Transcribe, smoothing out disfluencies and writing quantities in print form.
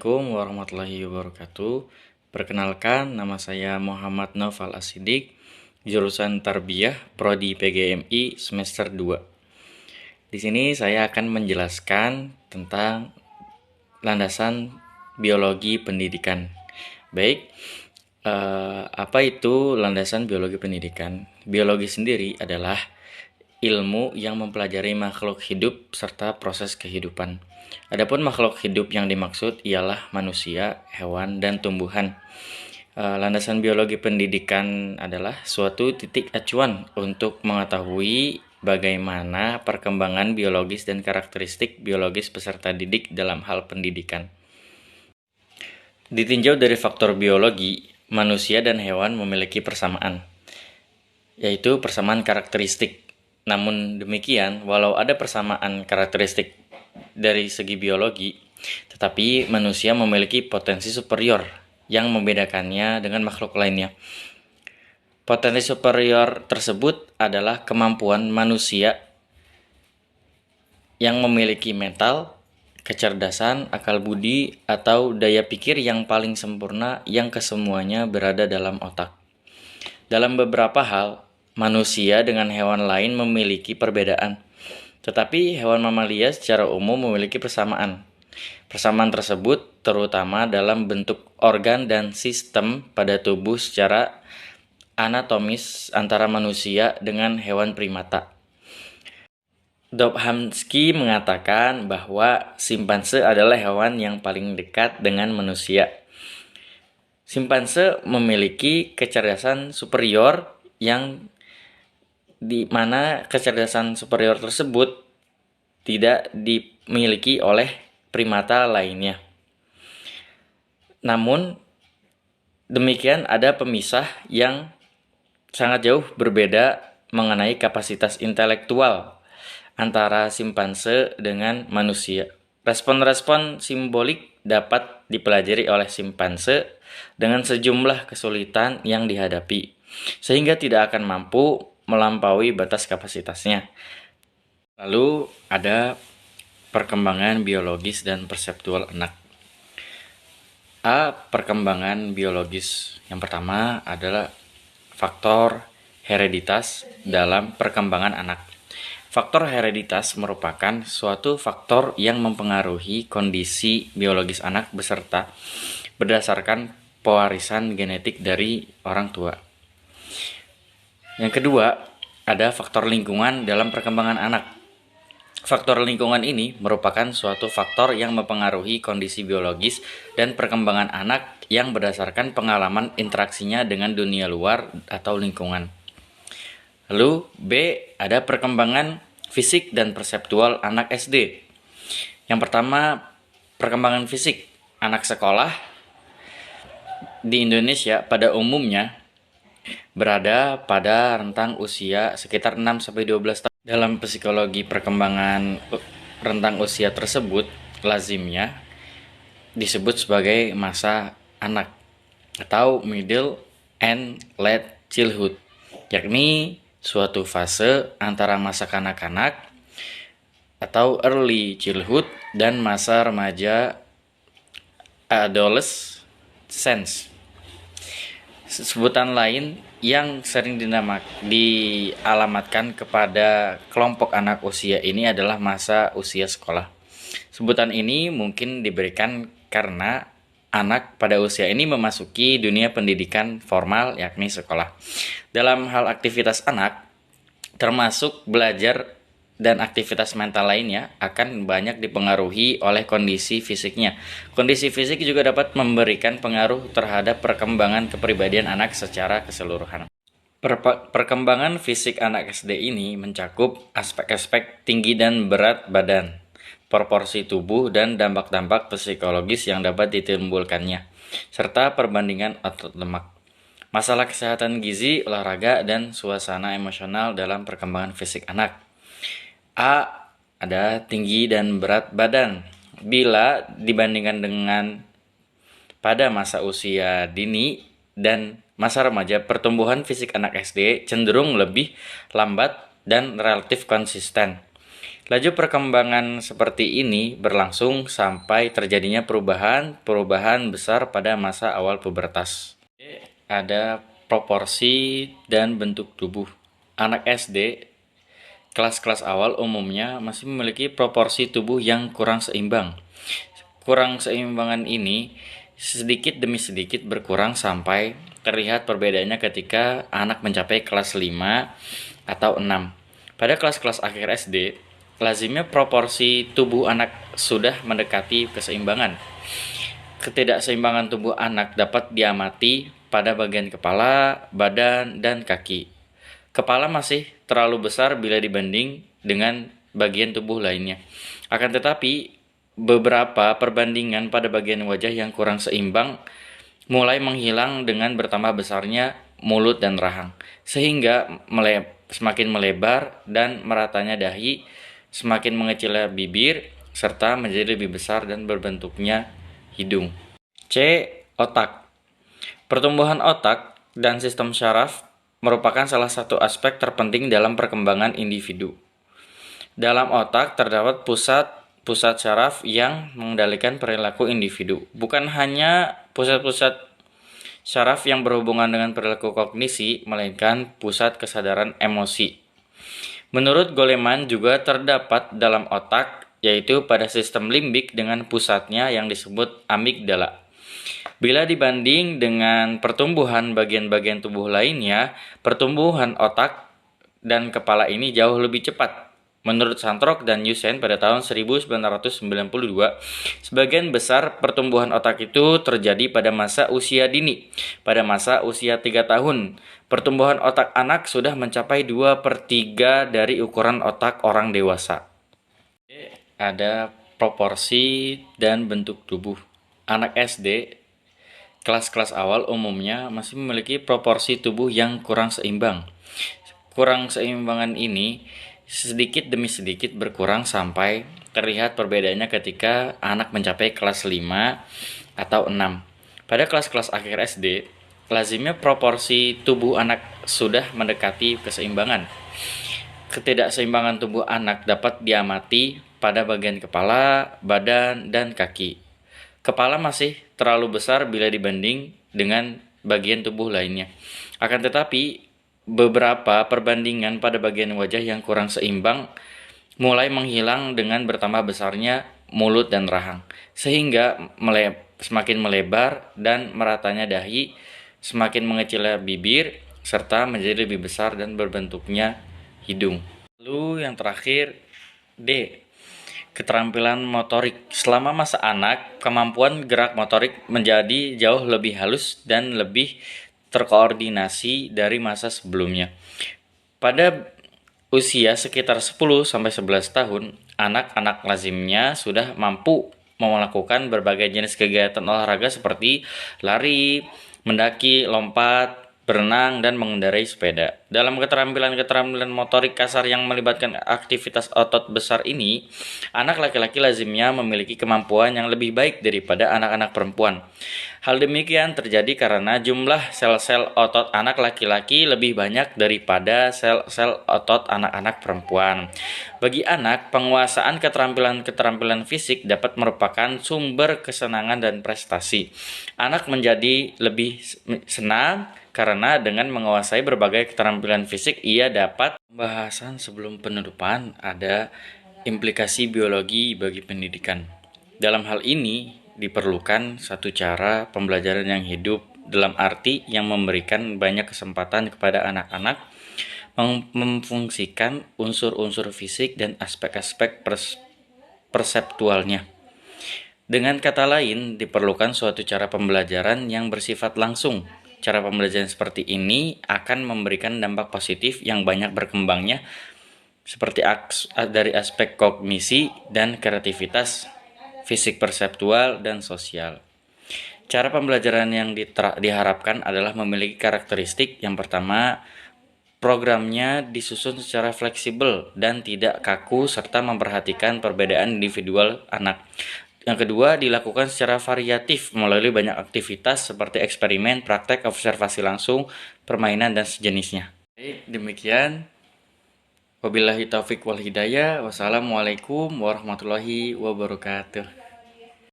Assalamualaikum warahmatullahi wabarakatuh. Perkenalkan, nama saya Muhammad Naufal Asidik, jurusan Tarbiyah, Prodi PGMI semester 2. Di sini saya akan menjelaskan tentang landasan biologi pendidikan. Baik, apa itu landasan biologi pendidikan? Biologi sendiri adalah ilmu yang mempelajari makhluk hidup serta proses kehidupan. Adapun makhluk hidup yang dimaksud ialah manusia, hewan, dan tumbuhan. Landasan biologi pendidikan adalah suatu titik acuan untuk mengetahui bagaimana perkembangan biologis dan karakteristik biologis peserta didik dalam hal pendidikan. Ditinjau dari faktor biologi, manusia dan hewan memiliki persamaan, yaitu persamaan karakteristik. Namun demikian, walau ada persamaan karakteristik dari segi biologi, tetapi manusia memiliki potensi superior yang membedakannya dengan makhluk lainnya. Potensi superior tersebut adalah kemampuan manusia yang memiliki mental, kecerdasan, akal budi, atau daya pikir yang paling sempurna yang kesemuanya berada dalam otak. Dalam beberapa hal, manusia dengan hewan lain memiliki perbedaan, tetapi hewan mamalia secara umum memiliki persamaan. Persamaan tersebut terutama dalam bentuk organ dan sistem pada tubuh secara anatomis antara manusia dengan hewan primata. Dobzhansky mengatakan bahwa simpanse adalah hewan yang paling dekat dengan manusia. Simpanse memiliki kecerdasan superior yang di mana kecerdasan superior tersebut tidak dimiliki oleh primata lainnya. Namun demikian ada pemisah yang sangat jauh berbeda mengenai kapasitas intelektual antara simpanse dengan manusia. Respon-respon simbolik dapat dipelajari oleh simpanse dengan sejumlah kesulitan yang dihadapi, sehingga tidak akan mampu melampaui batas kapasitasnya. Lalu ada perkembangan biologis dan perseptual anak. Perkembangan biologis. Yang pertama adalah faktor hereditas dalam perkembangan anak. Faktor hereditas merupakan suatu faktor yang mempengaruhi kondisi biologis anak beserta berdasarkan pewarisan genetik dari orang tua. Yang kedua, ada faktor lingkungan dalam perkembangan anak. Faktor lingkungan ini merupakan suatu faktor yang mempengaruhi kondisi biologis dan perkembangan anak yang berdasarkan pengalaman interaksinya dengan dunia luar atau lingkungan. Lalu B, ada perkembangan fisik dan perseptual anak SD. Yang pertama, perkembangan fisik anak sekolah di Indonesia pada umumnya berada pada rentang usia sekitar 6-12 tahun. Dalam psikologi perkembangan rentang usia tersebut lazimnya disebut sebagai masa anak atau middle and late childhood, yakni suatu fase antara masa kanak-kanak atau early childhood dan masa remaja adolescence. Sebutan lain yang sering dialamatkan kepada kelompok anak usia ini adalah masa usia sekolah. Sebutan ini mungkin diberikan karena anak pada usia ini memasuki dunia pendidikan formal, yakni sekolah. Dalam hal aktivitas anak, termasuk belajar dan aktivitas mental lainnya, akan banyak dipengaruhi oleh kondisi fisiknya. Kondisi fisik juga dapat memberikan pengaruh terhadap perkembangan kepribadian anak secara keseluruhan. Perkembangan fisik anak SD ini mencakup aspek-aspek tinggi dan berat badan, proporsi tubuh, dan dampak-dampak psikologis yang dapat ditimbulkannya, serta perbandingan otot lemak. Masalah kesehatan gizi, olahraga, dan suasana emosional dalam perkembangan fisik anak. Ada tinggi dan berat badan. Bila dibandingkan dengan pada masa usia dini dan masa remaja, pertumbuhan fisik anak SD cenderung lebih lambat dan relatif konsisten. Laju perkembangan seperti ini berlangsung sampai terjadinya perubahan besar pada masa awal pubertas. Ada proporsi dan bentuk tubuh. Anak SD kelas-kelas awal umumnya masih memiliki proporsi tubuh yang kurang seimbang. Kurang seimbangan ini sedikit demi sedikit berkurang sampai terlihat perbedaannya ketika anak mencapai kelas 5 atau 6. Pada kelas-kelas akhir SD, lazimnya proporsi tubuh anak sudah mendekati keseimbangan. Ketidakseimbangan tubuh anak dapat diamati pada bagian kepala, badan, dan kaki. Kepala masih terlalu besar bila dibanding dengan bagian tubuh lainnya. Akan tetapi, beberapa perbandingan pada bagian wajah yang kurang seimbang mulai menghilang dengan bertambah besarnya mulut dan rahang, sehingga semakin melebar dan meratanya dahi, semakin mengecilnya bibir, serta menjadi lebih besar dan berbentuknya hidung. C. Otak. Pertumbuhan otak dan sistem syaraf merupakan salah satu aspek terpenting dalam perkembangan individu. Dalam otak terdapat pusat syaraf yang mengendalikan perilaku individu. Bukan hanya pusat-pusat syaraf yang berhubungan dengan perilaku kognisi, melainkan pusat kesadaran emosi. Menurut Goleman juga terdapat dalam otak, yaitu pada sistem limbik dengan pusatnya yang disebut amigdala. Bila dibanding dengan pertumbuhan bagian-bagian tubuh lainnya, pertumbuhan otak dan kepala ini jauh lebih cepat. Menurut Santrok dan Yusen pada tahun 1992, sebagian besar pertumbuhan otak itu terjadi pada masa usia dini. Pada masa usia 3 tahun, pertumbuhan otak anak sudah mencapai 2/3 dari ukuran otak orang dewasa. Ada proporsi dan bentuk tubuh. Anak SD kelas-kelas awal umumnya masih memiliki proporsi tubuh yang kurang seimbang. Kurang seimbangan ini sedikit demi sedikit berkurang sampai terlihat perbedaannya ketika anak mencapai kelas 5 atau 6. Pada kelas-kelas akhir SD, lazimnya proporsi tubuh anak sudah mendekati keseimbangan. Ketidakseimbangan tubuh anak dapat diamati pada bagian kepala, badan, dan kaki. Kepala masih terlalu besar bila dibanding dengan bagian tubuh lainnya. Akan tetapi, beberapa perbandingan pada bagian wajah yang kurang seimbang mulai menghilang dengan bertambah besarnya mulut dan rahang, sehingga semakin melebar dan meratanya dahi, semakin mengecilnya bibir, serta menjadi lebih besar dan berbentuknya hidung. Lalu yang terakhir, D. Keterampilan motorik. Selama masa anak, kemampuan gerak motorik menjadi jauh lebih halus dan lebih terkoordinasi dari masa sebelumnya. Pada usia sekitar 10-11 tahun, anak-anak lazimnya sudah mampu melakukan berbagai jenis kegiatan olahraga seperti lari, mendaki, lompat, berenang, dan mengendarai sepeda. Dalam keterampilan motorik kasar yang melibatkan aktivitas otot besar ini, anak laki-laki lazimnya memiliki kemampuan yang lebih baik daripada anak-anak perempuan. Hal demikian terjadi karena jumlah sel-sel otot anak laki-laki lebih banyak daripada sel-sel otot anak-anak perempuan. Bagi anak, penguasaan keterampilan fisik dapat merupakan sumber kesenangan dan prestasi. Anak menjadi lebih senang karena dengan menguasai berbagai keterampilan fisik, ia dapat. Pembahasan sebelum penutupan ada implikasi biologi bagi pendidikan. Dalam hal ini, diperlukan satu cara pembelajaran yang hidup, dalam arti yang memberikan banyak kesempatan kepada anak-anak memfungsikan unsur-unsur fisik dan aspek-aspek perseptualnya. Dengan kata lain, diperlukan suatu cara pembelajaran yang bersifat langsung. Cara pembelajaran seperti ini akan memberikan dampak positif yang banyak berkembangnya, seperti dari aspek kognisi dan kreativitas, fisik perseptual, dan sosial. Cara pembelajaran yang diharapkan adalah memiliki karakteristik. Yang pertama, programnya disusun secara fleksibel dan tidak kaku serta memperhatikan perbedaan individual anak. Yang kedua, dilakukan secara variatif melalui banyak aktivitas seperti eksperimen, praktek, observasi langsung, permainan, dan sejenisnya. Demikian. Wabillahi taufik wal hidayah. Wassalamualaikum warahmatullahi wabarakatuh.